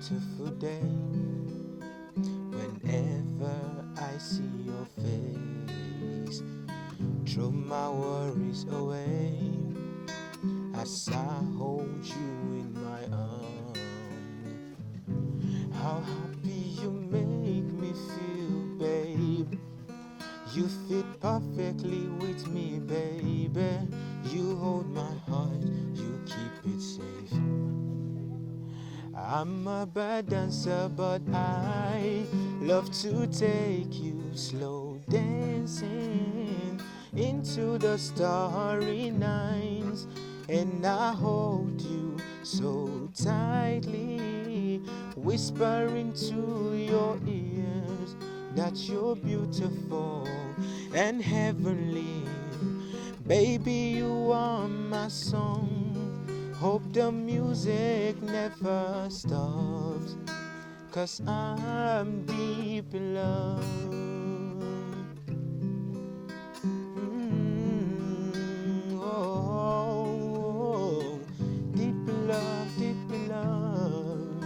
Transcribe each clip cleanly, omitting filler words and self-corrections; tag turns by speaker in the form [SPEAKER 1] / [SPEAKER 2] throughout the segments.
[SPEAKER 1] beautiful day. Whenever I see your face, throw my worries away as I hold you in my arms. How happy you make me feel, babe. You fit perfectly with me, baby. You hold my heart, you keep it safe. I'm a bad dancer, but I love to take you slow dancing into the starry nights, and I hold you so tightly, whispering to your ears that you're beautiful and heavenly. Baby, you are my song. Hope the music never stops, 'cause I'm deep in love. Oh, deep in love, deep in love.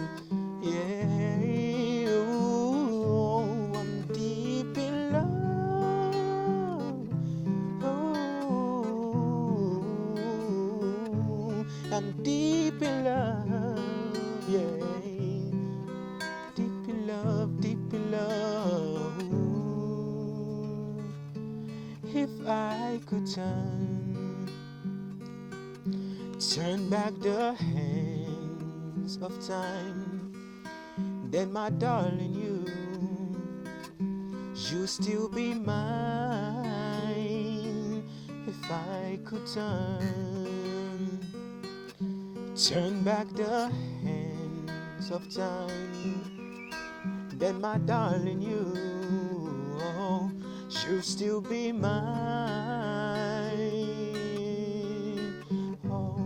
[SPEAKER 1] Yeah, oh, I'm deep in love. Oh, I'm deep in love, yeah. Deep in love, deep in love. If I could turn back the hands of time, then my darling, you still be mine. If I could turn back the hands of time, then my darling, you'll still be mine. Oh,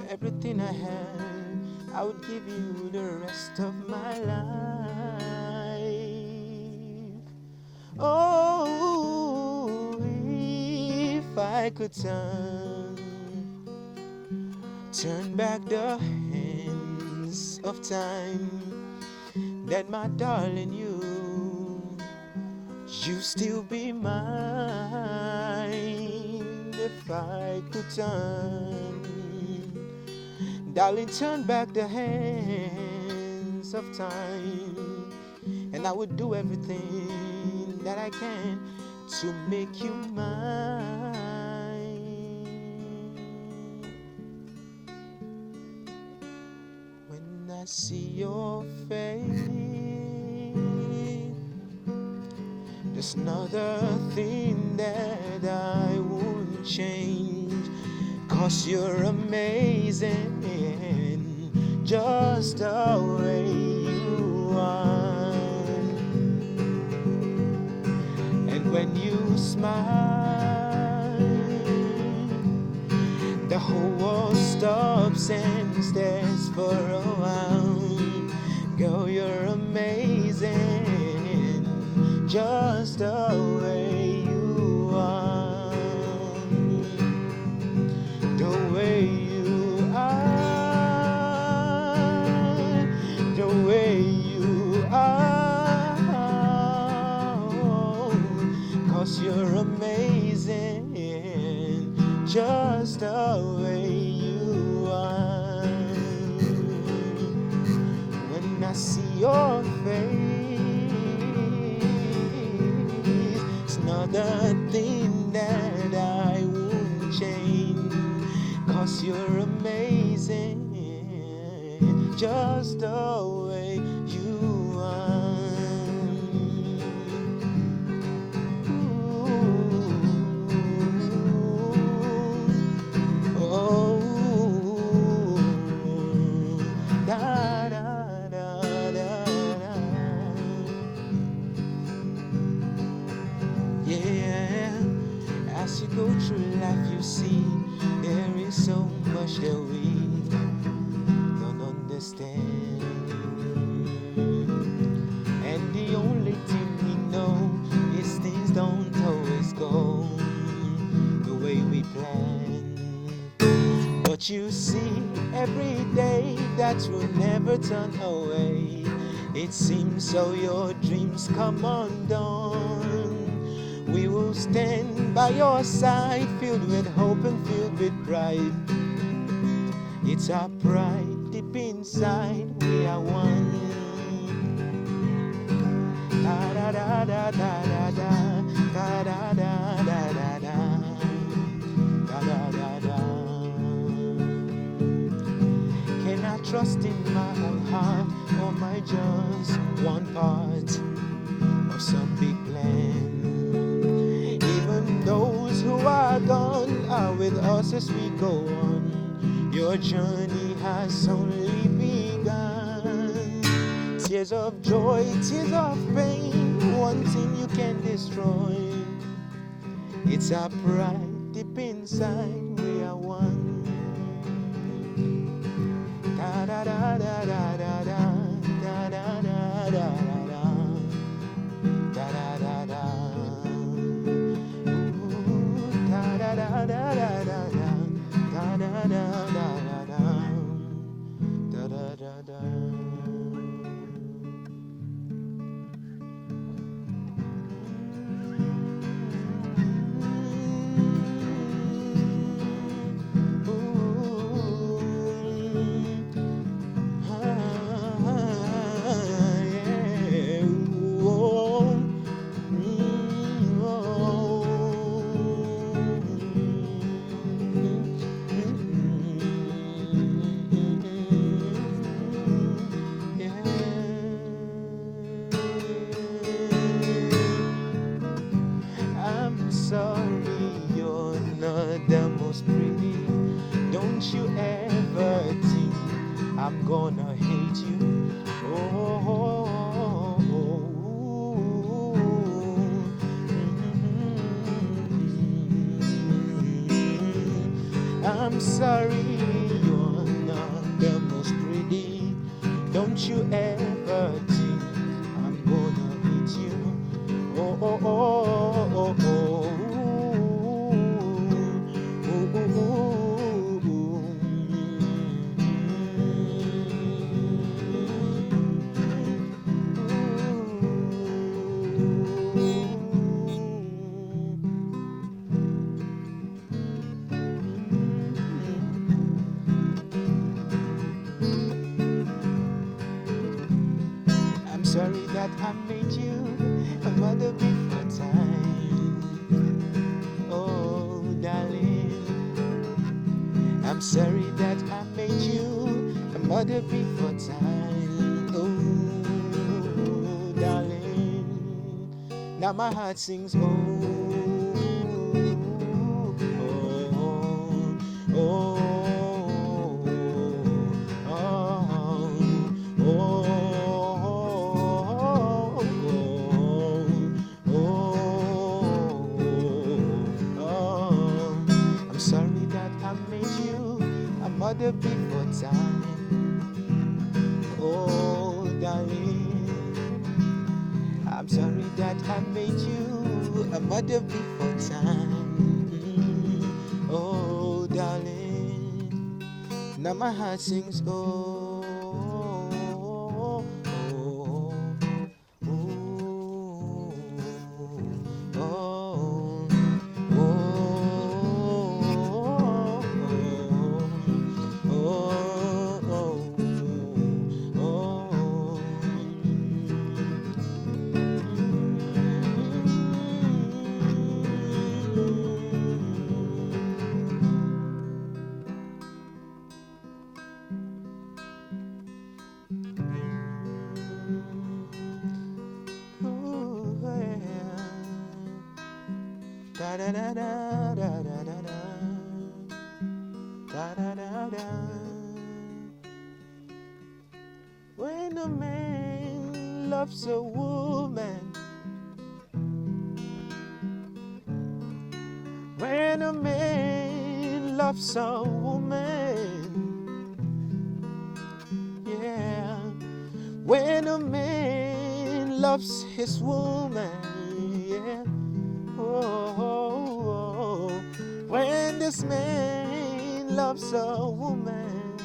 [SPEAKER 1] everything I had, I would give you the rest of my life. Oh, if I could turn back the hands of time, then my darling, you still be mine. If I could darling, turn back the hands of time, and I would do everything that I can to make you mine. When I see your face, there's another thing that I wouldn't change, 'cause you're amazing just the way you are. And when you smile, the whole world stops and stares for a while. Girl, you're amazing just the way you are. The way you are, the way you are, 'cause you're amazing just the way you are. When I see your face, it's another thing that I won't change, 'cause you're amazing just the way you are. Oh, da da da da da. Yeah, as you go through life, you see there is so much that we don't understand, and the only thing we know is things don't always go the way we every day that will never turn away. It seems so your dreams come undone. We will stand by your side, filled with hope and filled with pride. It's our pride deep inside, we are one. Da da da da da da da da da da da da da da da da. Can I trust in my own heart, or am I just one part of some big plan? Even those who are gone are with us as we go on. Your journey has only begun. Tears of joy, tears of pain, one thing you can destroy. It's our pride deep inside, we are one. Da da da da da da da da da da da da da da da. Da da da da da da da da da da da da da da. Sorry, you're not the most pretty. Don't you ever think I'm gonna hate you. Oh, I'm sorry, you're not the most pretty. Don't you ever think I'm gonna hate you. Oh, oh, oh, oh, oh. I'm sorry that I made you a mother before time. Oh, darling, I'm sorry that I made you a mother before time. Oh, darling, now my heart sings. Oh, oh, oh. Sorry that I made you a mother before time. Oh, darling, I'm sorry that I made you a mother before time. Oh, darling, now my heart sings. Oh, oh, oh, oh, oh. Da da da da da da da da da da da. When a man loves a woman, when a man loves a woman, yeah. When a man loves his woman, yeah. Oh, when this man loves a woman,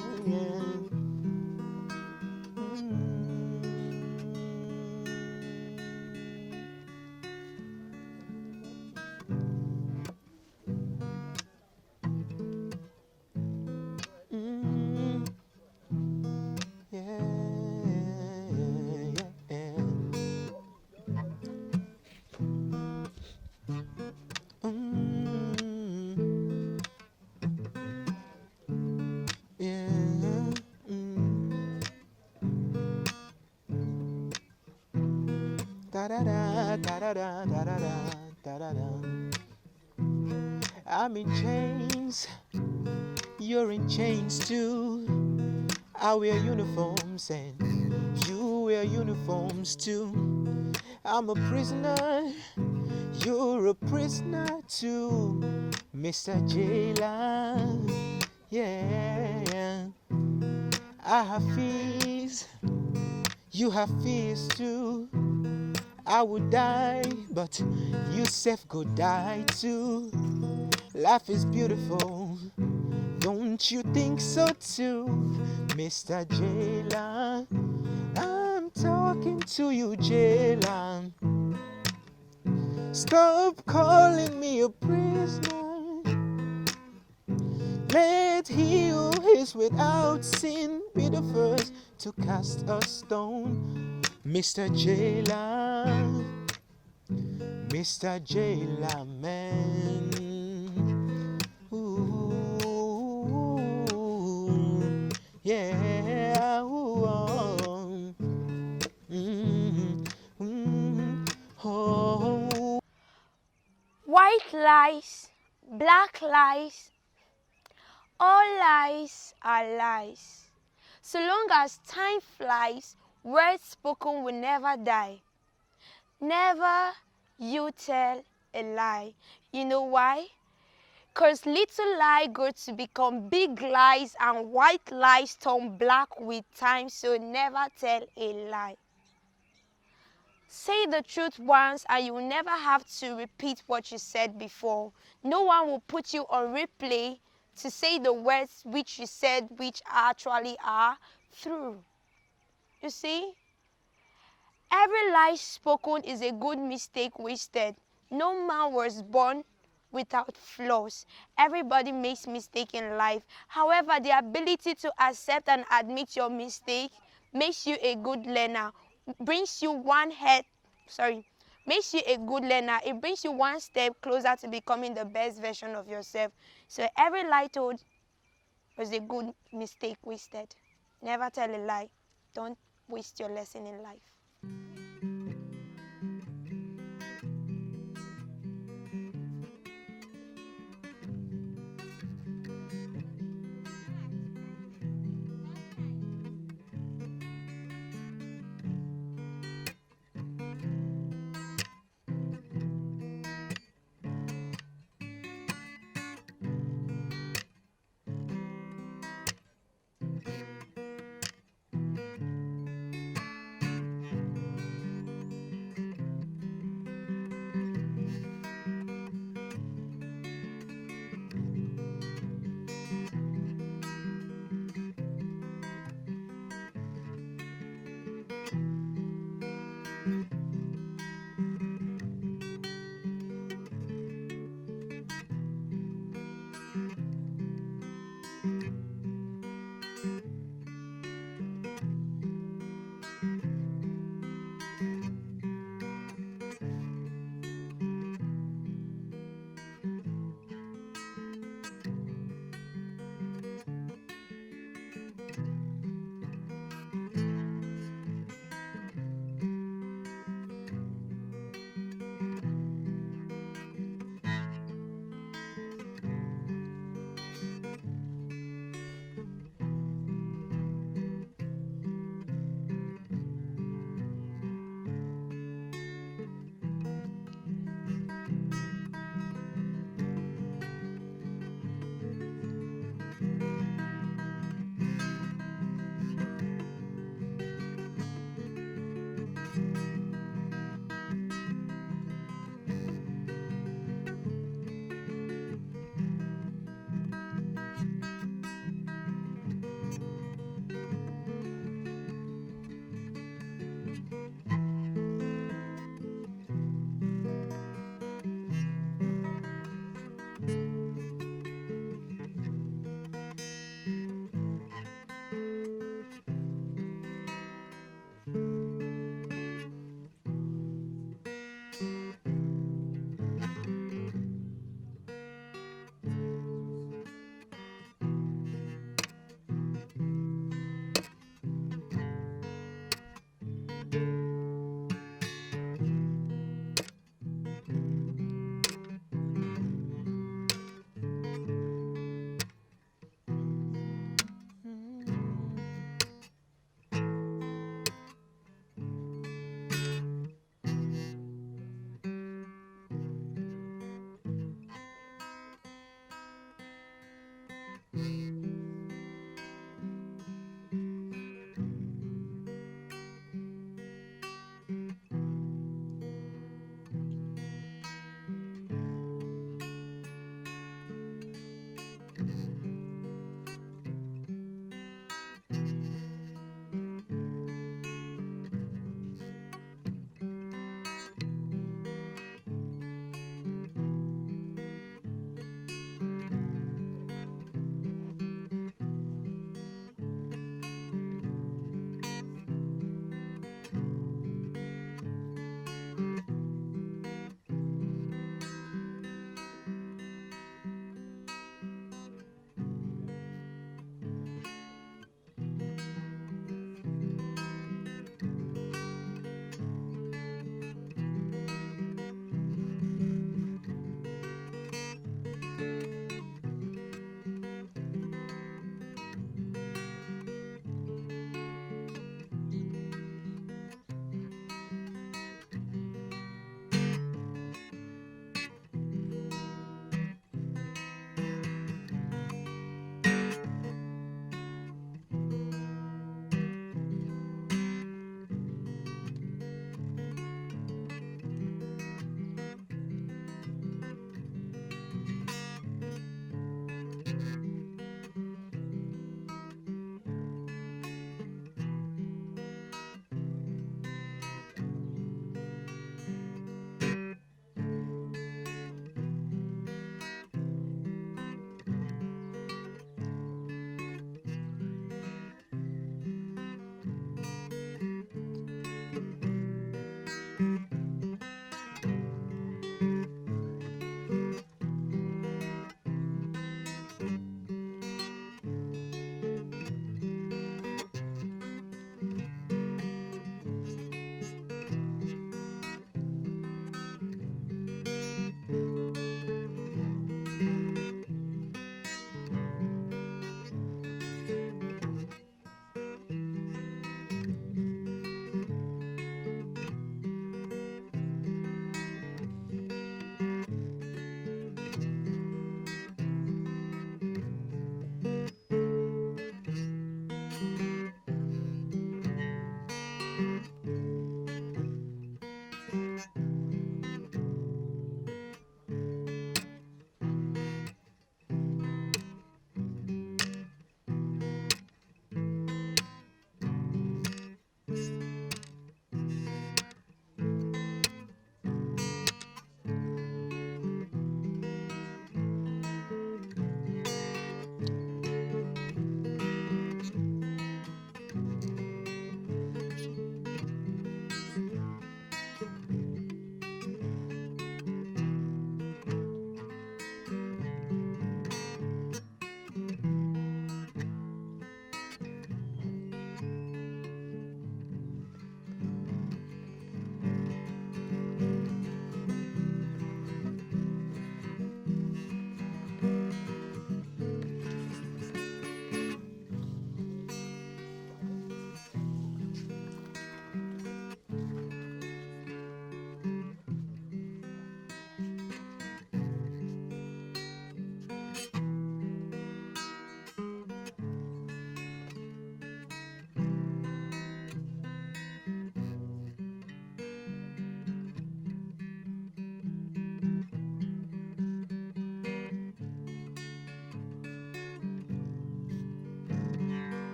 [SPEAKER 1] Da da da da da da da da da da da. I'm in chains, you're in chains too. I wear uniforms and you wear uniforms too. I'm a prisoner, you're a prisoner too, Mr. Jailer. Yeah, I have fears, you have fears too. I would die, but you self go die too. Life is beautiful, don't you think so too, Mr. Jailer? I'm talking to you, Jailer. Stop calling me a prisoner. Let he who is without sin be the first to cast a stone, Mr. Jailer. Mr. Jailer man. Ooh, yeah. Ooh, oh. Oh.
[SPEAKER 2] White lies, black lies, all lies are lies. So long as time flies, words spoken will never die. Never you tell a lie. You know why? Because little lie grow to become big lies and white lies turn black with time, so never tell a lie. Say the truth once and you will never have to repeat what you said before. No one will put you on replay to say the words which you said which actually are true. You see? Every lie spoken is a good mistake wasted. No man was born without flaws. Everybody makes mistakes in life. However, the ability to accept and admit your mistake makes you a good learner. Brings you makes you a good learner. It brings you one step closer to becoming the best version of yourself. So every lie told was a good mistake wasted. Never tell a lie. Don't waste your lesson in life.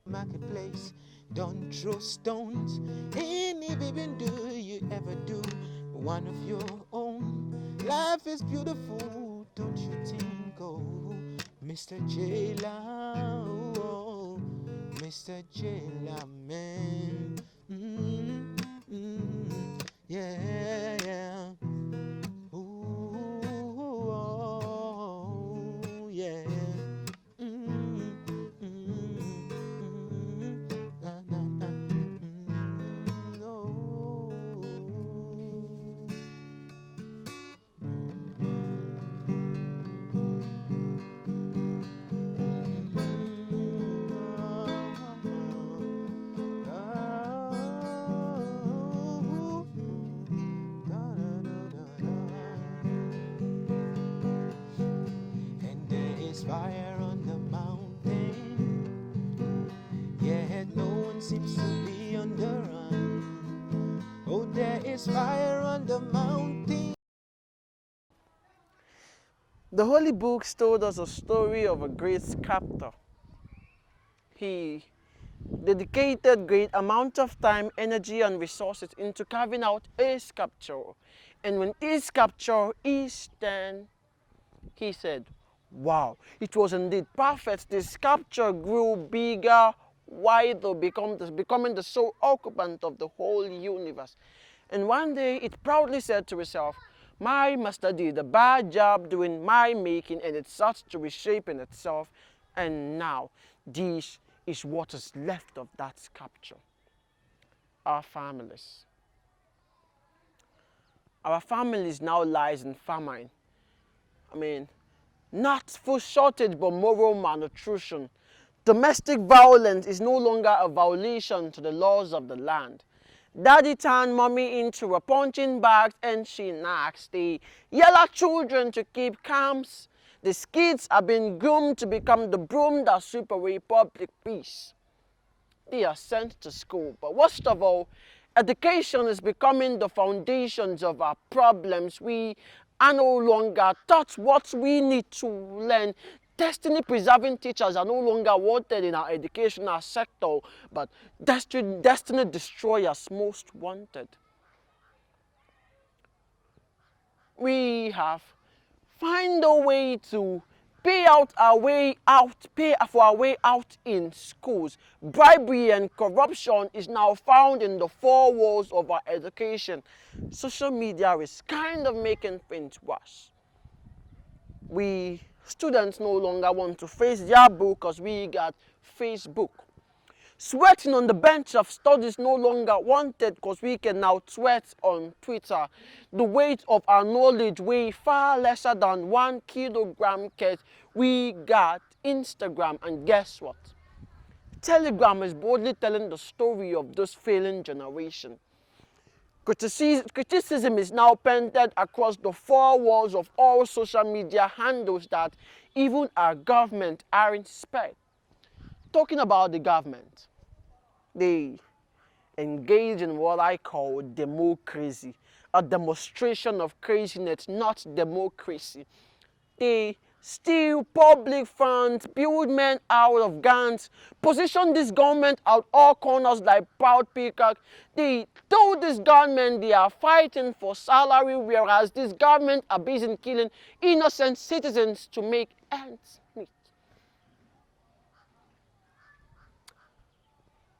[SPEAKER 1] Marketplace, don't throw stones. Any even do you ever do one of your own? Life is beautiful, don't you think? Oh, Mr. Jailer, oh, Mr. Jailer, man. Yeah, yeah. Ooh, oh, yeah. Mm, na, na, na. Oh. And there is fire on the mountain, yet no one seems to be on the run. Oh, there is fire on the mountain.
[SPEAKER 3] The holy books told us a story of a great sculptor. He dedicated great amount of time, energy, and resources into carving out a sculpture. And when his sculpture is done, he said, wow, it was indeed perfect. The sculpture grew bigger, wider, becoming the sole occupant of the whole universe. And one day it proudly said to itself, my master did a bad job doing my making, and it starts to reshape in itself. And now this is what is left of that sculpture. Our families. Our families now lies in famine. Not food shortage, but moral malnutrition. Domestic violence is no longer a violation to the laws of the land. Daddy turned mommy into a punching bag and she knocks the yellow children to keep calms. The kids are being groomed to become the broom that sweep away public peace. They are sent to school, but worst of all, education is becoming the foundations of our problems. We are no longer taught what we need to learn. Destiny-preserving teachers are no longer wanted in our educational sector, but destiny destroyers most wanted. We have found a way to pay for our way out in schools. Bribery and corruption is now found in the four walls of our education. Social media is kind of making things worse. We students no longer want to face their book because we got Facebook. Sweating on the bench of studies no longer wanted because we can now sweat on Twitter. The weight of our knowledge weighs far lesser than 1 kilogram case. We got Instagram, and guess what? Telegram is boldly telling the story of this failing generation. Criticism is now painted across the four walls of all social media handles that even our government aren't spared. Talking about the government, they engage in what I call democracy, a demonstration of craziness, not democracy. They steal public funds, build men out of gangs, position this government at all corners like proud peacock. They told this government they are fighting for salary, whereas this government are busy killing innocent citizens to make ends meet.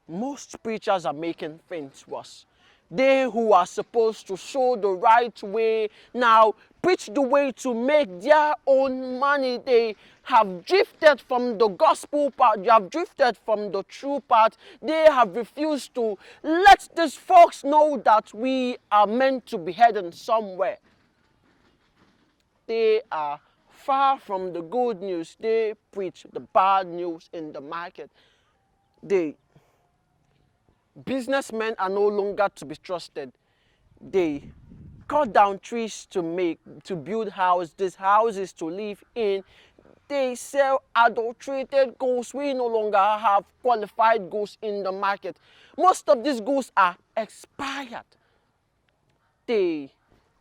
[SPEAKER 3] Most preachers are making things worse. They who are supposed to show the right way now preach the way to make their own money. They have drifted from the gospel path. They have drifted from the true path. They have refused to let these folks know that we are meant to be heading somewhere. They are far from the good news. They preach the bad news in the market. Businessmen are no longer to be trusted. They cut down trees to build these houses to live in. They sell adulterated goods. We no longer have qualified goods in the market. Most of these goods are expired. They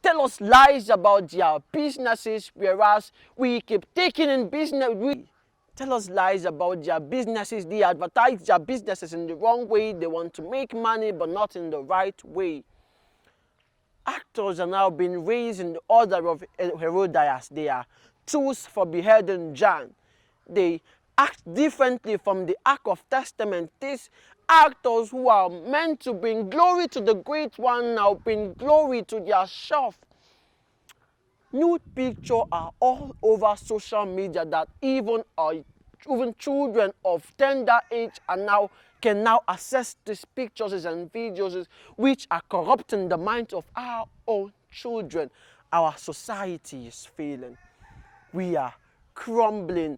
[SPEAKER 3] tell us lies about their businesses, whereas we keep taking in business. We tell us lies about their businesses. They advertise their businesses in the wrong way. They want to make money, but not in the right way. Actors are now being raised in the order of Herodias. They are tools for beheading John. They act differently from the Ark of Testament. These actors who are meant to bring glory to the Great One now bring glory to their self. Nude pictures are all over social media that even children of tender age can now access these pictures and videos which are corrupting the minds of our own children. Our society is failing. We are crumbling.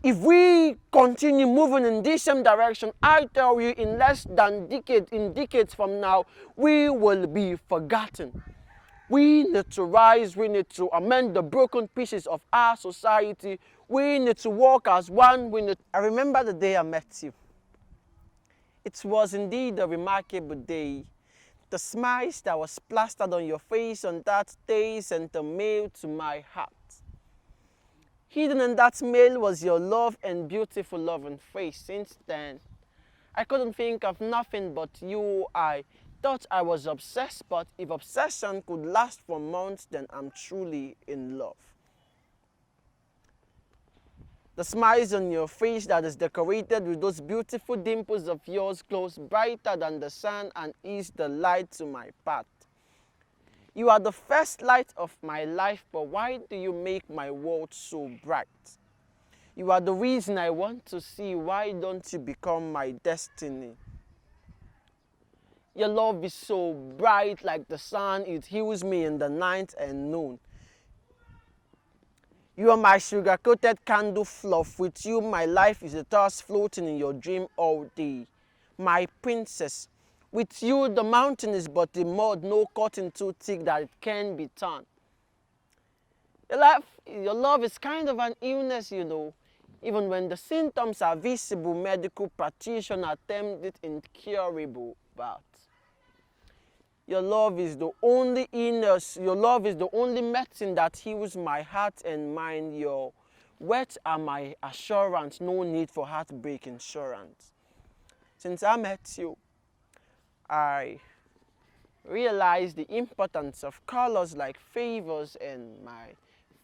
[SPEAKER 3] If we continue moving in this same direction, I tell you, in less than decades from now, we will be forgotten. We need to rise. We need to amend the broken pieces of our society. We need to walk as one. I remember the day I met you. It was indeed a remarkable day. The smiles that was plastered on your face on that day sent a mail to my heart. Hidden in that mail was your love and beautiful loving face. Since then, I couldn't think of nothing but you. I thought I was obsessed, but if obsession could last for months, then I'm truly in love. The smiles on your face that is decorated with those beautiful dimples of yours glows brighter than the sun and is the light to my path. You are the first light of my life, but why do you make my world so bright? You are the reason I want to see. Why don't you become my destiny? Your love is so bright like the sun. It heals me in the night and noon. You are my sugar-coated candle fluff. With you, my life is a toss floating in your dream all day. My princess. With you, the mountain is but the mud, no cotton too thick that it can be torn. Your love is kind of an illness, you know. Even when the symptoms are visible, medical practitioners termed it incurable. But your love is the only illness. Your love is the only medicine that heals my heart and mind. Your words are my assurance. No need for heartbreak insurance. Since I met you, I realized the importance of colors like favors, and my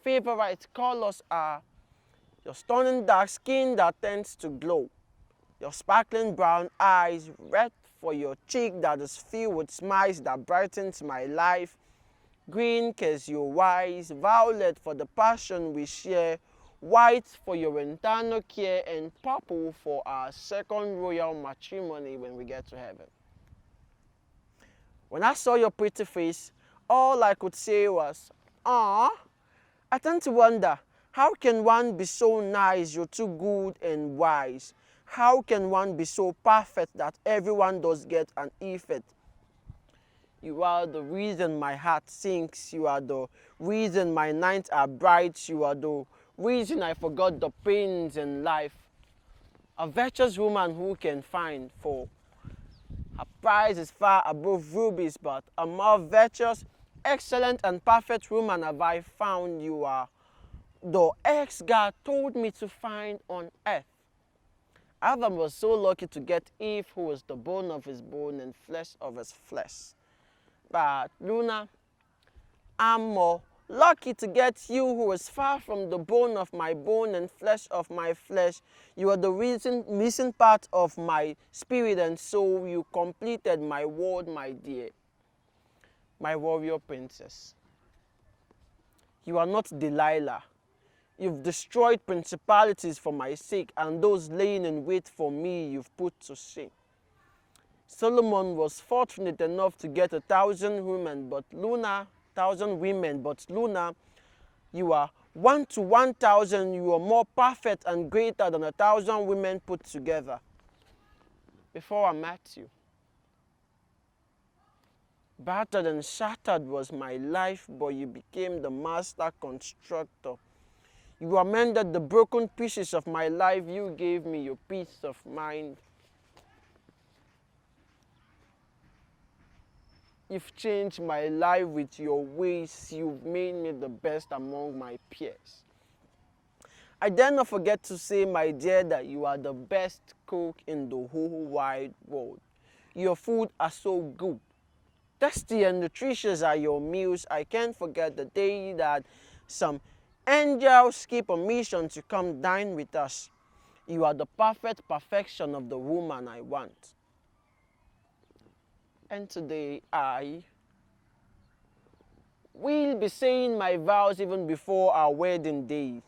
[SPEAKER 3] favorite colors are your stunning dark skin that tends to glow, your sparkling brown eyes, red for your cheek that is filled with smiles that brightens my life, green cause you're wise, violet for the passion we share, white for your internal care, and purple for our second royal matrimony when we get to heaven. When I saw your pretty face, all I could say was, "Ah." I tend to wonder, how can one be so nice? You're too good and wise. How can one be so perfect that everyone does get an effect? You are the reason my heart sinks. You are the reason my nights are bright. You are the reason I forgot the pains in life. A virtuous woman who can find, for her price is far above rubies, but a more virtuous, excellent, and perfect woman have I found. You are the eggs God told me to find on earth. Adam was so lucky to get Eve, who was the bone of his bone and flesh of his flesh. But Luna, I'm more lucky to get you, who is far from the bone of my bone and flesh of my flesh. You are the missing part of my spirit and soul. You completed my word, my dear, my warrior princess. You are not Delilah. You've destroyed principalities for my sake, and those laying in wait for me you've put to shame. Solomon was fortunate enough to get 1,000 women, but Luna, you are 1 to 1,000. You are more perfect and greater than 1,000 women put together. Before I met you, battered and shattered was my life, but you became the master constructor. You amended the broken pieces of my life. You gave me your peace of mind. You've changed my life with your ways. You've made me the best among my peers. I dare not forget to say, my dear, that you are the best cook in the whole wide world. Your food are so good. Tasty and nutritious are your meals. I can't forget the day that some angels keep a mission to come dine with us. You are the perfect perfection of the woman I want. And today I will be saying my vows even before our wedding day.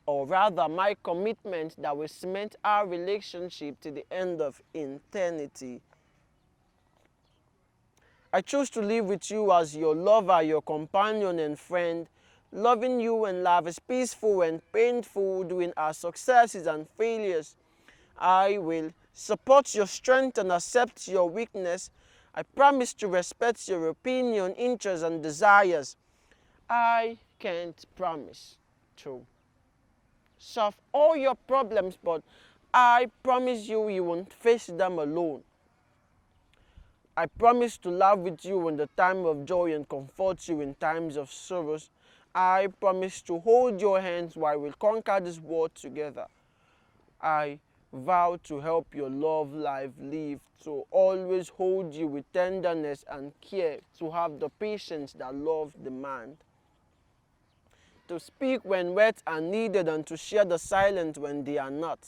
[SPEAKER 3] Or rather, my commitment that will cement our relationship to the end of eternity. I choose to live with you as your lover, your companion and friend. Loving you and love is peaceful and painful during our successes and failures. I will support your strength and accept your weakness. I promise to respect your opinion, interests, and desires. I can't promise to solve all your problems, but I promise you, you won't face them alone. I promise to laugh with you in the time of joy and comfort you in times of sorrows. I promise to hold your hands while we conquer this world together. I vow to help your love life live, to always hold you with tenderness and care, to have the patience that love demands, to speak when words are needed and to share the silence when they are not.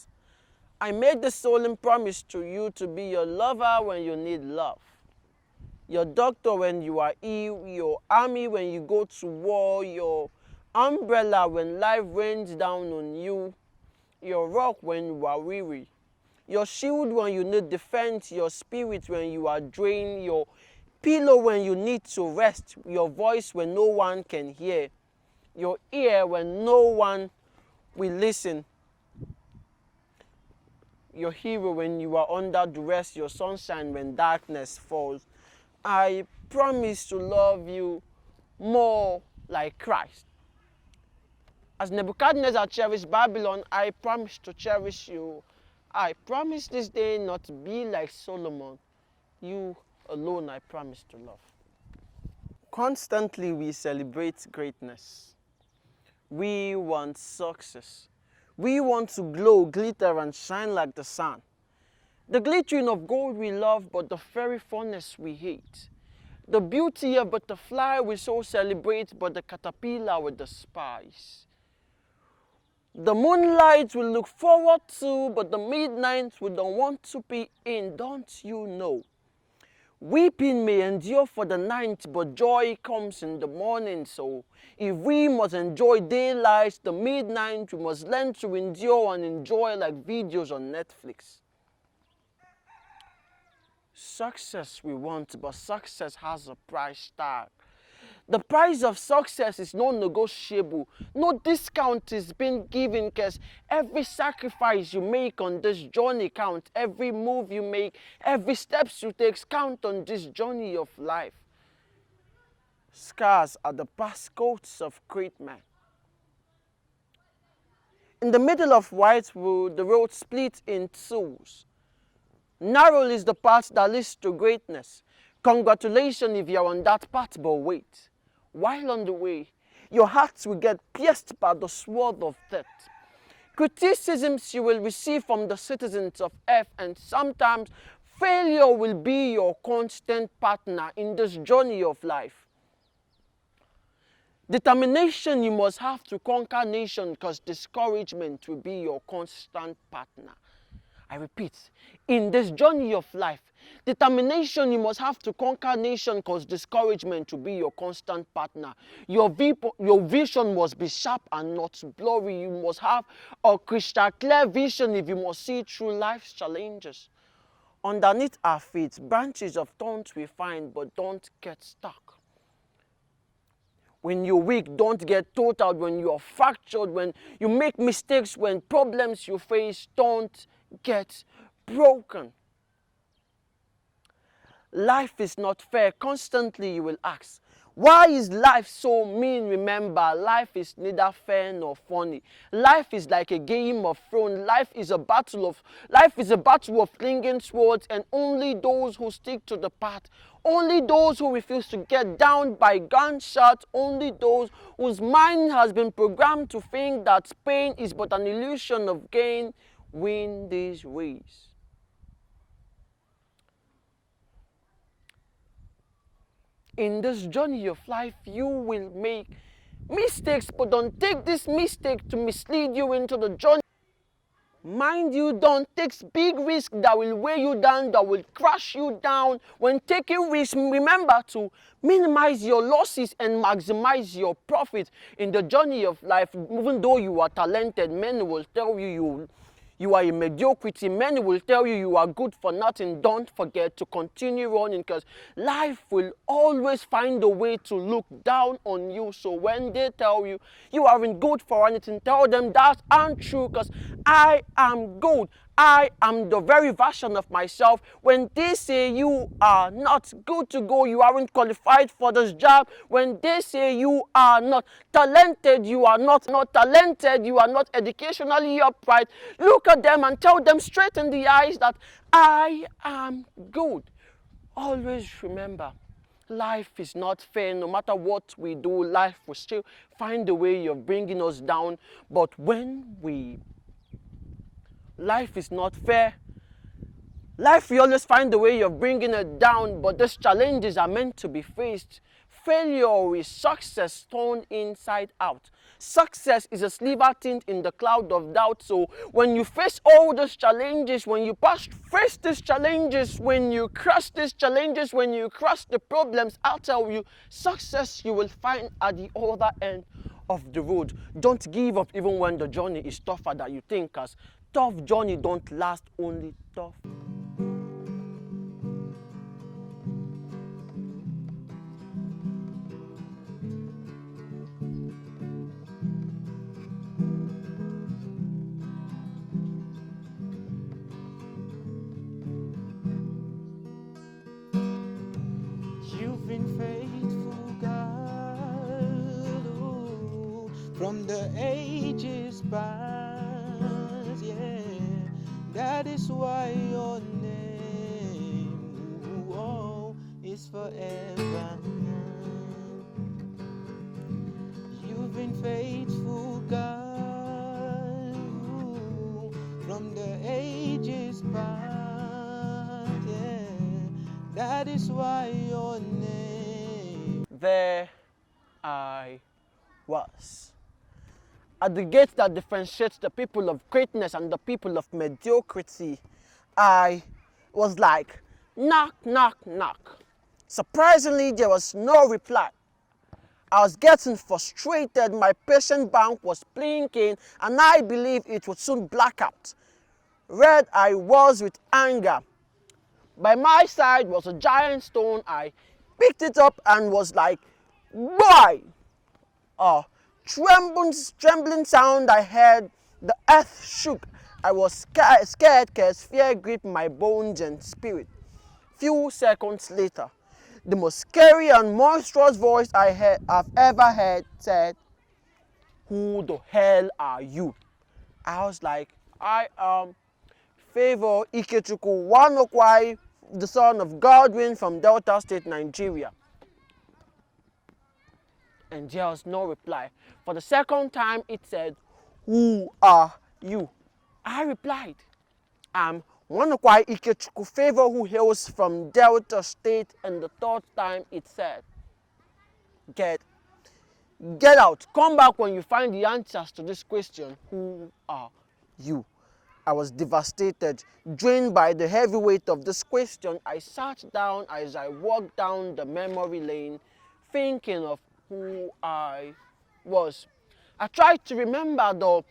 [SPEAKER 3] I made the solemn promise to you to be your lover when you need love, your doctor when you are ill, your army when you go to war, your umbrella when life rains down on you, your rock when you are weary, your shield when you need defense, your spirit when you are drained, your pillow when you need to rest, your voice when no one can hear, your ear when no one will listen, your hero when you are under duress, your sunshine when darkness falls. I promise to love you more like Christ. As Nebuchadnezzar cherished Babylon, I promise to cherish you. I promise this day not to be like Solomon. You alone I promise to love. Constantly we celebrate greatness. We want success. We want to glow, glitter, and shine like the sun. The glittering of gold we love, but the fairy furnace we hate. The beauty of butterfly we so celebrate, but the caterpillar we despise. The moonlight we look forward to, but the midnight we don't want to be in, don't you know? Weeping may endure for the night, but joy comes in the morning. So if we must enjoy daylight, the midnight we must learn to endure and enjoy like videos on Netflix. Success we want, but success has a price tag. The price of success is non-negotiable. No discount is being given, because every sacrifice you make on this journey counts. Every move you make, every steps you take count on this journey of life. Scars are the passcodes of great men. In the middle of white road, the road split in twos. Narrow is the path that leads to greatness. Congratulations if you are on that path, but wait. While on the way, your hearts will get pierced by the sword of death. Criticisms you will receive from the citizens of earth, and sometimes failure will be your constant partner in this journey of life. Determination you must have to conquer nation, because discouragement will be your constant partner. I repeat, in this journey of life, determination you must have to conquer nation, because discouragement will be your constant partner. Your vision must be sharp and not blurry. You must have a crystal clear vision if you must see through life's challenges. Underneath our feet, branches of thorns we find, but don't get stuck. When you're weak, don't get totaled. When you're fractured, when you make mistakes, when problems you face, don't get broken. Life is not fair. Constantly you will ask, why is life so mean? Remember, life is neither fair nor funny. Life is like a game of thrones. Life is a battle of clinging swords, and only those who stick to the path, only those who refuse to get down by gunshots, only those whose mind has been programmed to think that pain is but an illusion of gain, win these race. In this journey of life, you will make mistakes, but don't take this mistake to mislead you into the journey. Mind you, don't take big risks that will weigh you down, that will crush you down. When taking risks, remember to minimize your losses and maximize your profit. In the journey of life, even though you are talented, many will tell you you are a mediocrity. Many will tell you are good for nothing. Don't forget to continue running, because life will always find a way to look down on you. So when they tell you you aren't good for anything, tell them that's untrue, because I am good. I am the very version of myself. When they say you are not good to go, you aren't qualified for this job. When they say you are not talented, you are not talented, you are not educationally upright, look at them and tell them straight in the eyes that I am good. Always remember, life is not fair. No matter what we do, life will still find a way of bringing us down. But life is not fair. Life will always find a way of bringing it down, but these challenges are meant to be faced. Failure is success turned inside out. Success is a sliver tint in the cloud of doubt. So when you face all those challenges, when you face these challenges, when you crush these challenges, when you crush the problems, I'll tell you, success you will find at the other end of the road. Don't give up even when the journey is tougher than you think, as tough journey don't last, only tough.
[SPEAKER 1] You've been faithful, God, ooh, from the ages past, yeah. That is why your name, ooh, oh, is forever. You've been faithful, God, ooh, from the ages past, yeah. That is why your name.
[SPEAKER 3] There I was. At the gate that differentiates the people of greatness and the people of mediocrity, I was like, knock, knock, knock. Surprisingly, there was no reply. I was getting frustrated. My patient bank was blinking, and I believed it would soon black out. Red I was with anger. By my side was a giant stone. I picked it up and was like, boy! Trembling sound I heard, the earth shook. I was scared because fear gripped my bones and spirit. Few seconds later, the most scary and monstrous voice I've ever heard said, "Who the hell are you?" I was like, I am Favor Ikechukwu Wanokwai, the son of Godwin from Delta State, Nigeria. and there was no reply. For the second time, it said, "Who are you?" I replied, "I'm Wanakwai Ikechukwu Favor who hails from Delta State." And the third time it said, Get out. Come back when you find the answers to this question. Who are you? I was devastated, drained by the heavy weight of this question. I sat down as I walked down the memory lane, thinking of who I was. I tried to remember the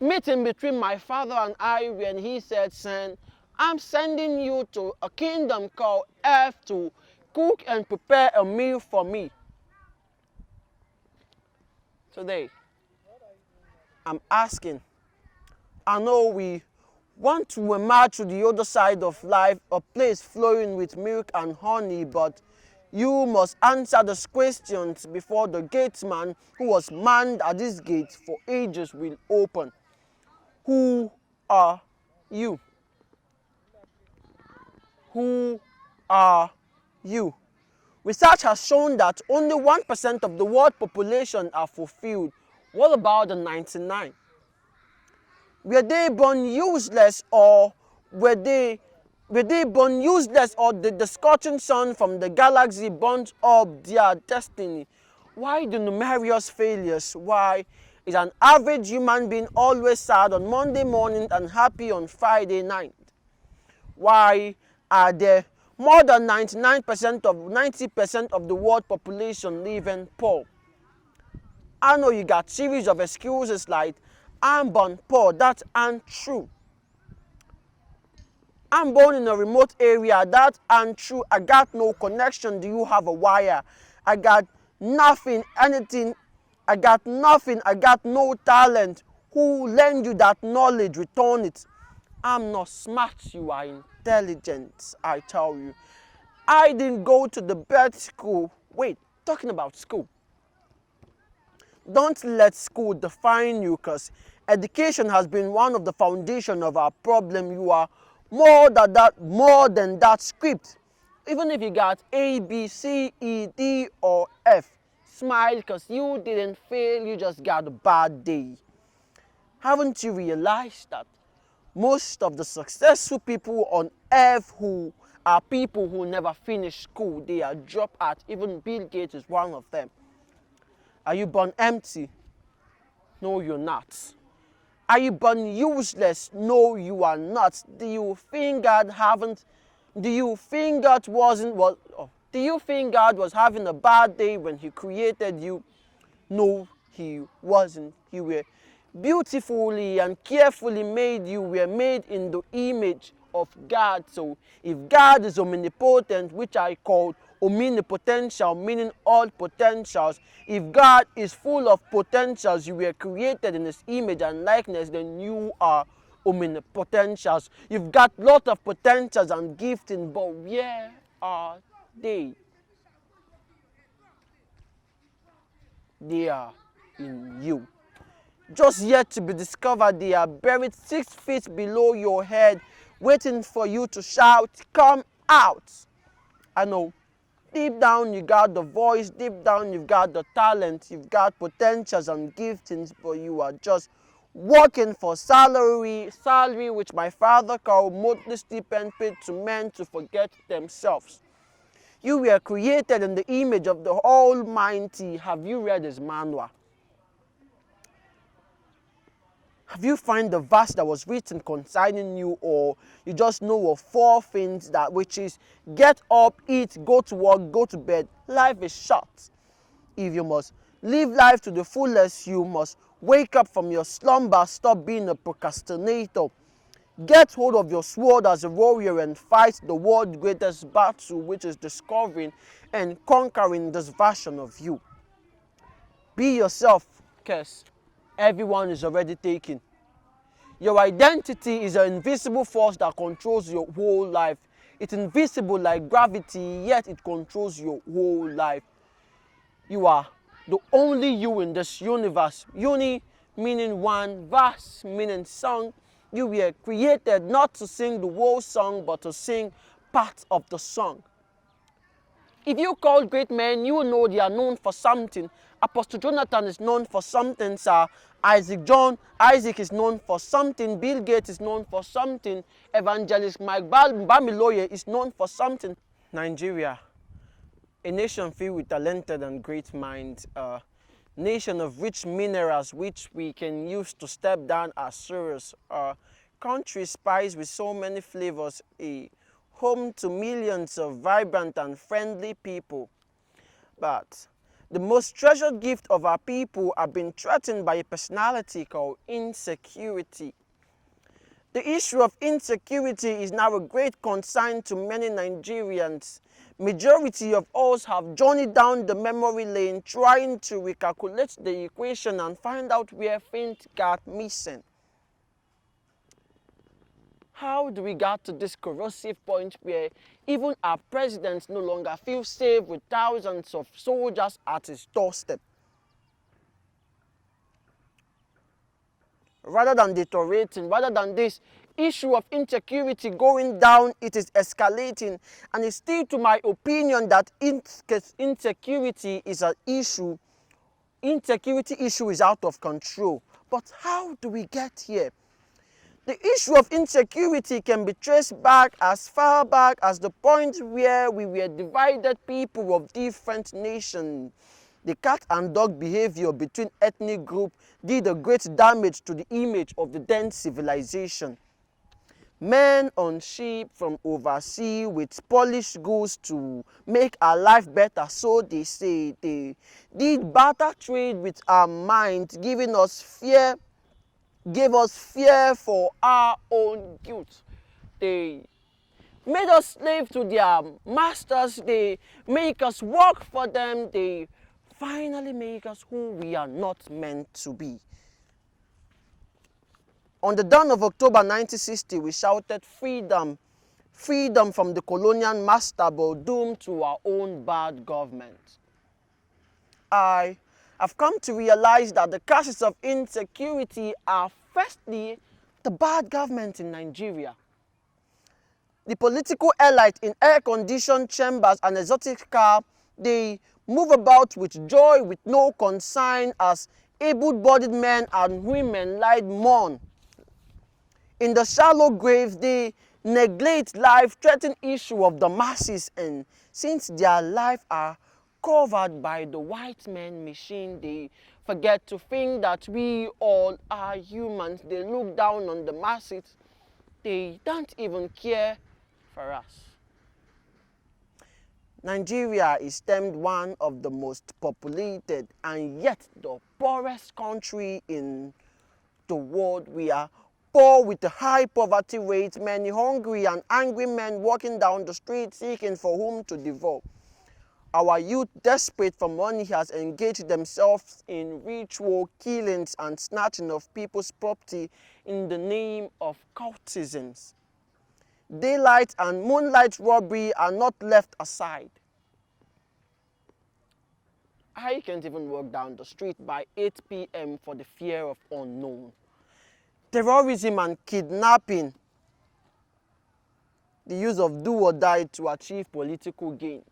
[SPEAKER 3] meeting between my father and I when he said, "Son, I'm sending you to a kingdom called Earth to cook and prepare a meal for me." Today, I'm asking, I know we want to emerge to the other side of life, a place flowing with milk and honey, but you must answer these questions before the gatesman who was manned at this gate for ages will open. Who are you? Who are you? Research has shown that only 1% of the world population are fulfilled. What about the 99? Were they born useless, or were they born useless, or did the scorching sun from the galaxy burnt up their destiny? Why do numerous failures? Why is an average human being always sad on Monday morning and happy on Friday night? Why are there more than 90% of the world population living poor? I know you got series of excuses like, "I'm born poor." That ain't true. "I'm born in a remote area." That ain't true. I got no connection. Do you have a wire? I got nothing, anything. I got nothing. I got no talent. Who lend you that knowledge? Return it. I'm not smart. You are intelligent, I tell you. I didn't go to the best school. Wait, talking about school. Don't let school define you, because education has been one of the foundation of our problem. You are more than that script. Even if you got A, B, C, E, D, or F, smile, because you didn't fail, you just got a bad day. Haven't you realized that most of the successful people on earth who are people who never finish school, they are dropped out? Even Bill Gates is one of them. Are you born empty? No, you're not. Are you born useless? No, you are not. Do you think God was having a bad day when he created you? No, he wasn't. You were beautifully and carefully made. You were made in the image of God. So if God is omnipotent, which I call omnipotential, meaning all potentials, if God is full of potentials, you were created in his image and likeness, then you are omnipotentials. You've got a lot of potentials and gifting, but where are they? They are in you. Just yet to be discovered. They are buried 6 feet below your head, waiting for you to shout, "Come out!" I know. Deep down you got the voice, deep down you've got the talent, you've got potentials and giftings, but you are just working for salary which my father called monthly stipend paid to men to forget themselves. You were created in the image of the Almighty. Have you read his manual? Have you found the verse that was written concerning you, or you just know of 4 things, that which is get up, eat, go to work, go to bed? Life is short. If you must live life to the fullest, you must wake up from your slumber, stop being a procrastinator. Get hold of your sword as a warrior and fight the world's greatest battle, which is discovering and conquering this version of you. Be yourself, because everyone is already taken. Your identity is an invisible force that controls your whole life. It's invisible like gravity, yet it controls your whole life. You are the only you in this universe. Uni meaning one, verse meaning song. You were created not to sing the whole song, but to sing part of the song. If you call great men, you know they are known for something. Apostle Jonathan is known for something, sir. Isaac is known for something. Bill Gates is known for something. Evangelist Mike Bamiloye is known for something. Nigeria, a nation filled with talented and great minds, a nation of rich minerals which we can use to step down our sorrows, a country spiced with so many flavors, a home to millions of vibrant and friendly people. But the most treasured gift of our people have been threatened by a personality called insecurity. The issue of insecurity is now a great concern to many Nigerians. Majority of us have journeyed down the memory lane trying to recalculate the equation and find out where things got missing. How do we get to this corrosive point where even our president no longer feels safe with thousands of soldiers at his doorstep? Rather than deteriorating, rather than this issue of insecurity going down, it is escalating. And it's still to my opinion that insecurity is an issue. Insecurity issue is out of control. But how do we get here? The issue of insecurity can be traced back as far back as the point where we were divided people of different nations. The cat and dog behavior between ethnic groups did a great damage to the image of the then civilization. Men on ship from overseas with polished goods to make our life better, so they say. They did barter trade with our minds, gave us fear for our own guilt. They made us slaves to their masters. They make us work for them. They finally make us who we are not meant to be. On the dawn of October 1960, we shouted freedom, freedom from the colonial master, but doomed to our own bad government. I have come to realize that the causes of insecurity are firstly the bad government in Nigeria. The political elite in air-conditioned chambers and exotic car, they move about with joy, with no concern, as able-bodied men and women lie mourn. In the shallow grave, they neglect life-threatening issue of the masses, and since their lives are covered by the white man machine, they forget to think that we all are humans. They look down on the masses. They don't even care for us. Nigeria is termed one of the most populated and yet the poorest country in the world. We are poor with a high poverty rate, many hungry and angry men walking down the street seeking for whom to devour. Our youth, desperate for money, has engaged themselves in ritual killings and snatching of people's property in the name of cultisms. Daylight and moonlight robbery are not left aside. I can't even walk down the street by 8 p.m. for the fear of unknown. Terrorism and kidnapping, the use of do or die to achieve political gains.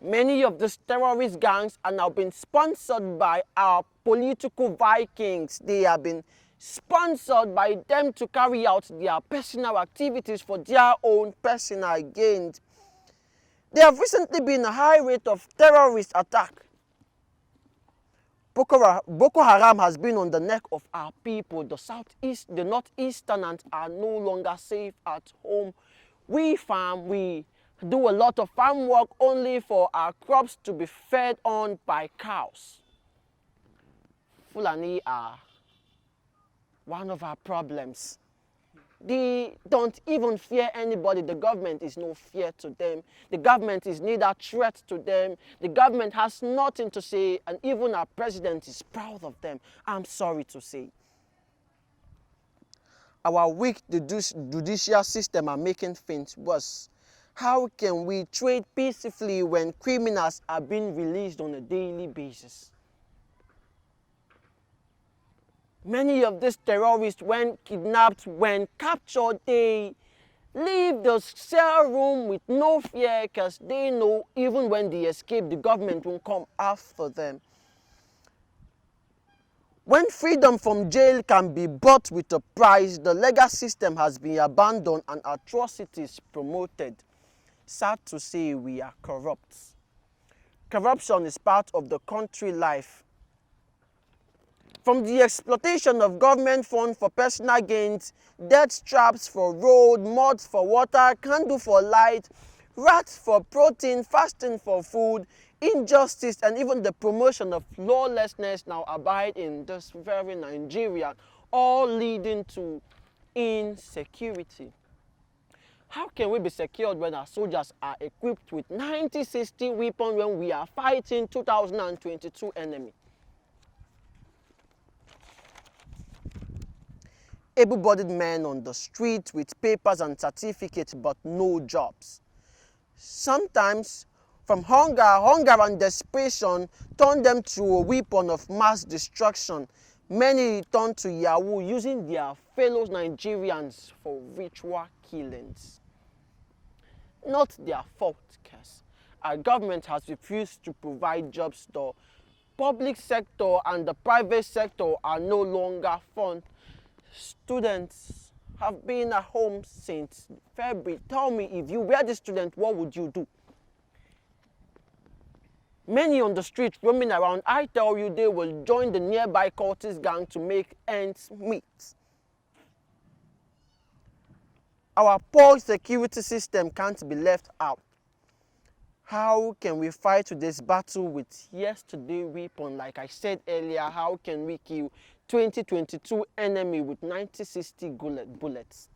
[SPEAKER 3] Many of these terrorist gangs are now being sponsored by our political Vikings. They have been sponsored by them to carry out their personal activities for their own personal gains. There have recently been a high rate of terrorist attack. Boko Haram has been on the neck of our people. The northeasterners are no longer safe at home. We farm, we do a lot of farm work only for our crops to be fed on by cows. Fulani are one of our problems. They don't even fear anybody. The government is no fear to them. The government is neither threat to them. The government has nothing to say, and even our president is proud of them. I'm sorry to say. Our weak judicial system are making things worse. How can we trade peacefully when criminals are being released on a daily basis? Many of these terrorists, when kidnapped, when captured, they leave the cell room with no fear because they know even when they escape, the government won't come after them. When freedom from jail can be bought with a price, the legal system has been abandoned and atrocities promoted. Sad to say, we are corrupt. Corruption is part of the country life. From the exploitation of government funds for personal gains, death traps for road, mods for water, candle for light, rats for protein, fasting for food, injustice, and even the promotion of lawlessness now abide in this very Nigeria, all leading to insecurity. How can we be secured when our soldiers are equipped with 1960 weapons when we are fighting 2022 enemy? Able-bodied men on the street with papers and certificates but no jobs. Sometimes, from hunger and desperation turn them to a weapon of mass destruction. Many turn to Yahoo, using their fellow Nigerians for ritual killings. Not their fault, because our government has refused to provide jobs. The public sector and the private sector are no longer fund. Students have been at home since February. Tell me, if you were the student, what would you do? Many on the street roaming around, I tell you, they will join the nearby cultist gang to make ends meet. Our poor security system can't be left out. How can we fight this battle with yesterday's weapon? Like I said earlier, how can we kill 2022 enemy with 1960 bullets?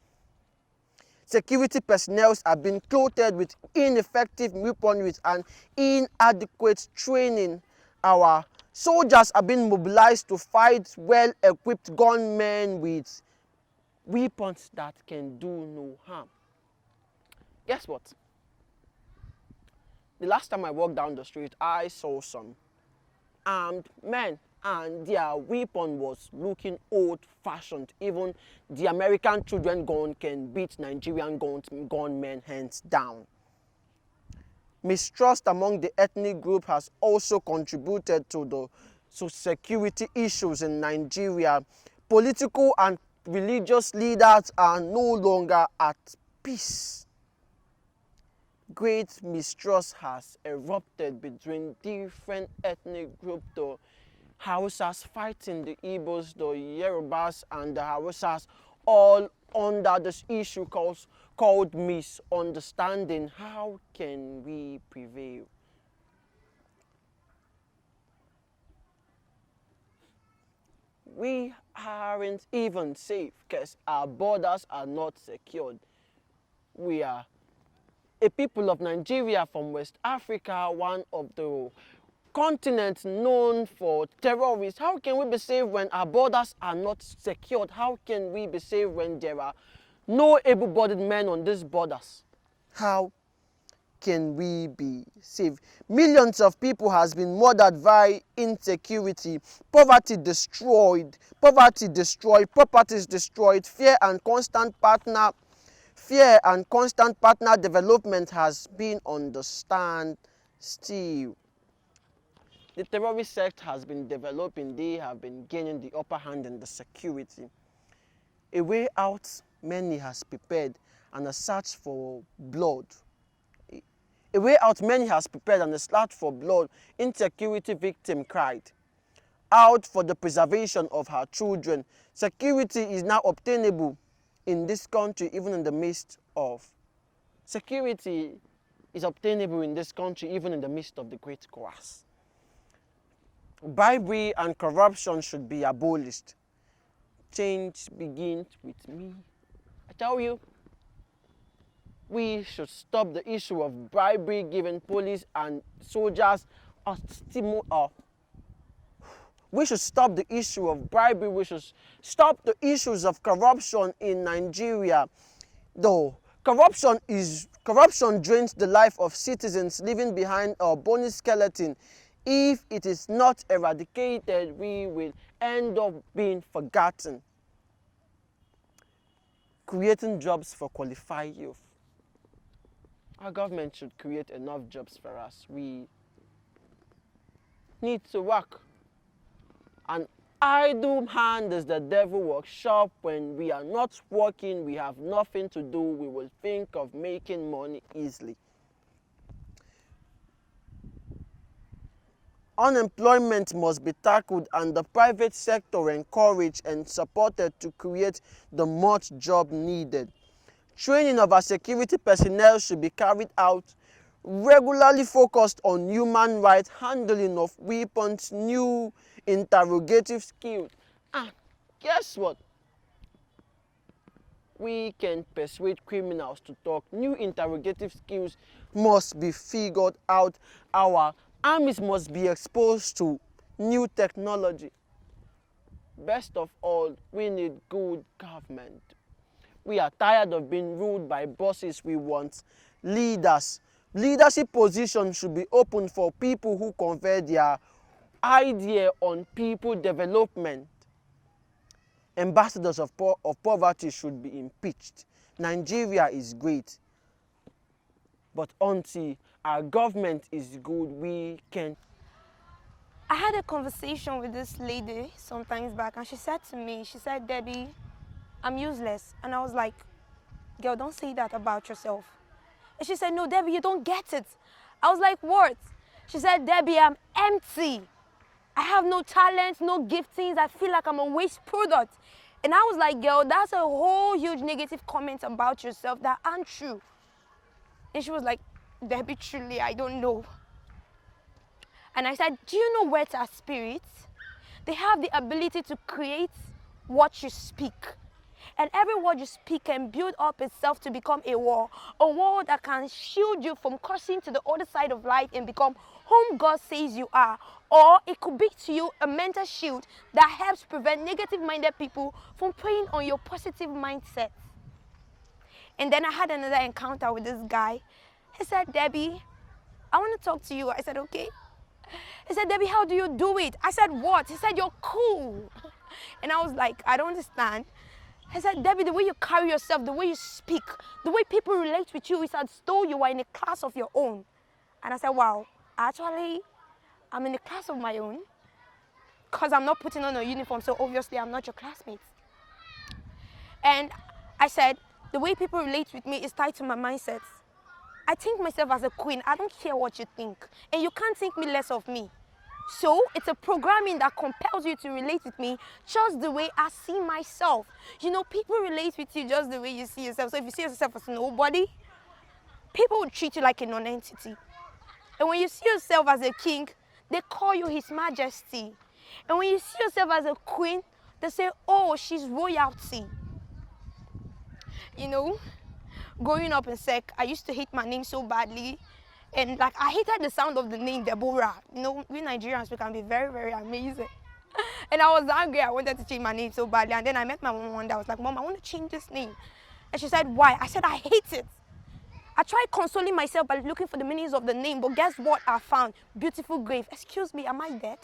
[SPEAKER 3] Security personnel have been clothed with ineffective weaponry and inadequate training. Our soldiers have been mobilized to fight well-equipped gunmen with weapons that can do no harm. Guess what? The last time I walked down the street, I saw some armed men, and their weapon was looking old-fashioned. Even the American children gun can beat Nigerian gunmen hands down. Mistrust among the ethnic group has also contributed to security issues in Nigeria. Political and religious leaders are no longer at peace. Great mistrust has erupted between different ethnic groups. The Hausas fighting the Igbos, the Yorubas and the Hausas, all under this issue called misunderstanding. How can we prevail? We aren't even safe because our borders are not secured. We are a people of Nigeria from West Africa, one of the continents known for terrorists. How can we be safe when our borders are not secured? How can we be safe when there are no able-bodied men on these borders? How can we be safe? Millions of people has been murdered by insecurity, poverty destroyed, properties destroyed, fear and constant partner development has been on the stand still. The terrorist sect has been developing. They have been gaining the upper hand in the security. A way out many has prepared, and a search for blood. A way out many has prepared, and a search for blood. Insecurity victim cried out for the preservation of her children. Security is now obtainable in this country, even in the midst of security is obtainable in this country, even in the midst of the great chaos. Bribery and corruption should be abolished. Change begins with me. I tell you, we should stop the issue of bribery, giving police and soldiers we should stop the issue of bribery. We should stop the issues of corruption in Nigeria. Though corruption drains the life of citizens, leaving behind a bony skeleton. If it is not eradicated, we will end up being forgotten. creating jobs for qualified youth. Our government should create enough jobs for us. We need to work. An idle hand is the devil workshop. When we are not working, we have nothing to do, we will think of making money easily. Unemployment must be tackled and the private sector encouraged and supported to create the much job needed. Training of our security personnel should be carried out, regularly focused on human rights, handling of weapons, new interrogative skills. Guess what? We can persuade criminals to talk. New interrogative skills must be figured out. Our armies must be exposed to new technology. Best of all, we need good government. We are tired of being ruled by bosses. We want leaders. Leadership positions should be open for people who convert their idea on people development. Ambassadors of poverty should be impeached. Nigeria is great, but until our government is good, we can.
[SPEAKER 2] I had a conversation with this lady some times back, and she said to me, she said, Debbie, I'm useless. And I was like, girl, don't say that about yourself. And she said, no, Debbie, you don't get it. I was like, what? She said, Debbie, I'm empty. I have no talent, no giftings. I feel like I'm a waste product. And I was like, girl, that's a whole huge negative comment about yourself that aren't true. And she was like, Debbie, truly, I don't know. And I said, do you know words are spirits? They have the ability to create what you speak. And every word you speak can build up itself to become a wall that can shield you from crossing to the other side of life and become whom God says you are. Or it could be to you a mental shield that helps prevent negative-minded people from preying on your positive mindset. And then I had another encounter with this guy. He said, Debbie, I want to talk to you. I said, okay. He said, Debbie, how do you do it? I said, what? He said, you're cool. And I was like, I don't understand. He said, Debbie, the way you carry yourself, the way you speak, the way people relate with you is as though you were in a class of your own. And I said, wow, actually, I'm in a class of my own because I'm not putting on a uniform, so obviously I'm not your classmate. And I said, the way people relate with me is tied to my mindset. I think myself as a queen. I don't care what you think. And you can't think me less of me. So it's a programming that compels you to relate with me just the way I see myself. You know, people relate with you just the way you see yourself. So if you see yourself as nobody, people will treat you like a non-entity. And when you see yourself as a king, they call you His Majesty. And when you see yourself as a queen, they say, oh, she's royalty. You know, growing up in sec, I used to hate my name so badly. And like, I hated the sound of the name Deborah. You know, we Nigerians, we can be very, very amazing. And I was angry. I wanted to change my name so badly. And then I met my mom one day. I was like, Mom, I want to change this name. And she said, why? I said, I hate it. I tried consoling myself by looking for the meanings of the name. But guess what I found? Beautiful grave. Excuse me, am I dead?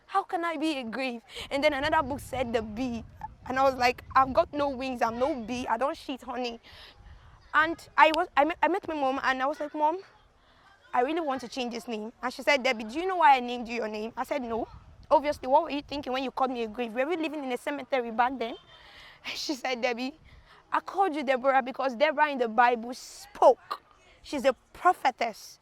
[SPEAKER 2] How can I be a grave? And then another book said the bee. And I was like, I've got no wings. I'm no bee. I don't shit honey. And I met my mom and I was like, Mom, I really want to change this name. And she said, Debbie, do you know why I named you your name? I said, no. Obviously, what were you thinking when you called me a grave? Were we living in a cemetery back then? She said, Debbie, I called you Deborah because Deborah in the Bible spoke. She's a prophetess.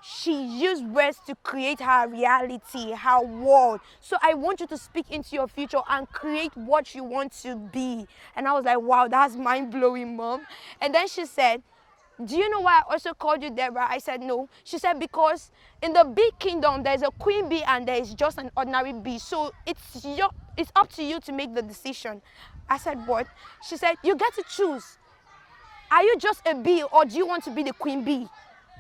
[SPEAKER 2] She used words to create her reality, her world. So I want you to speak into your future and create what you want to be. And I was like, wow, that's mind-blowing, Mom. And then she said, do you know why I also called you Deborah? I said, no. She said, because in the bee kingdom, there's a queen bee and there is just an ordinary bee. So it's up to you to make the decision. I said, what? She said, you get to choose. Are you just a bee or do you want to be the queen bee?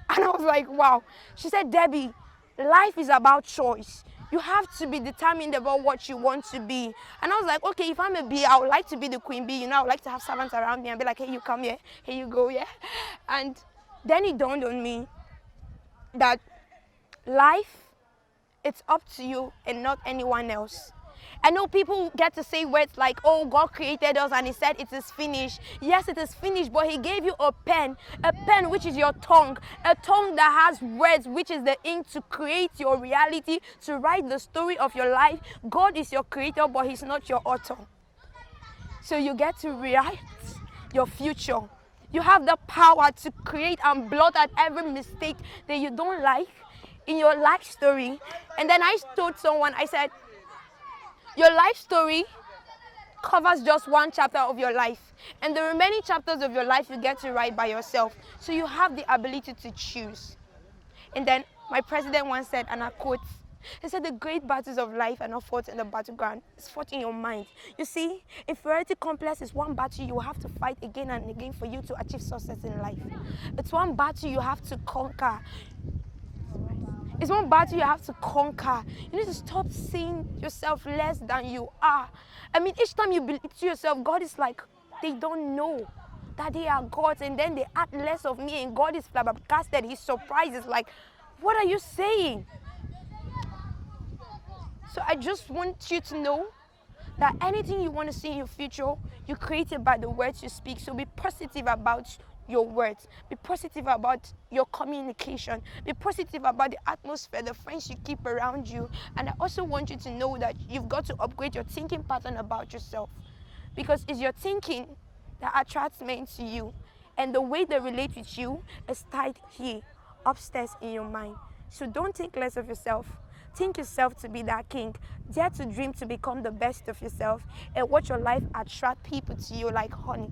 [SPEAKER 2] And I was like, wow. She said, Debbie, life is about choice. You have to be determined about what you want to be. And I was like, okay, if I'm a bee, I would like to be the queen bee. You know, I would like to have servants around me and be like, hey, you come here. Here you go, yeah. And then it dawned on me that life, it's up to you and not anyone else. I know people get to say words like, oh, God created us and he said it is finished. Yes, it is finished, but he gave you a pen which is your tongue, a tongue that has words, which is the ink to create your reality, to write the story of your life. God is your creator, but he's not your author. So you get to write your future. You have the power to create and blot out every mistake that you don't like in your life story. And then I told someone, I said, your life story covers just one chapter of your life. And the remaining chapters of your life you get to write by yourself. So you have the ability to choose. And then my president once said, and I quote, he said, the great battles of life are not fought in the battleground. It's fought in your mind. You see, inferiority complex is one battle you have to fight again and again for you to achieve success in life. It's one battle you have to conquer. It's one battle you have to conquer. You need to stop seeing yourself less than you are. I mean, each time you believe to yourself, God is like, they don't know that they are gods, and then they act less of me, and God is flabbergasted. He's surprised. It's like, what are you saying? So I just want you to know that anything you want to see in your future, you create it by the words you speak. So be positive about your words. Be positive about your communication. Be positive about the atmosphere, the friends you keep around you. And I also want you to know that you've got to upgrade your thinking pattern about yourself. Because it's your thinking that attracts men to you. And the way they relate with you is tied here, upstairs in your mind. So don't think less of yourself. Think yourself to be that king. Dare to dream to become the best of yourself. And watch your life attract people to you like honey.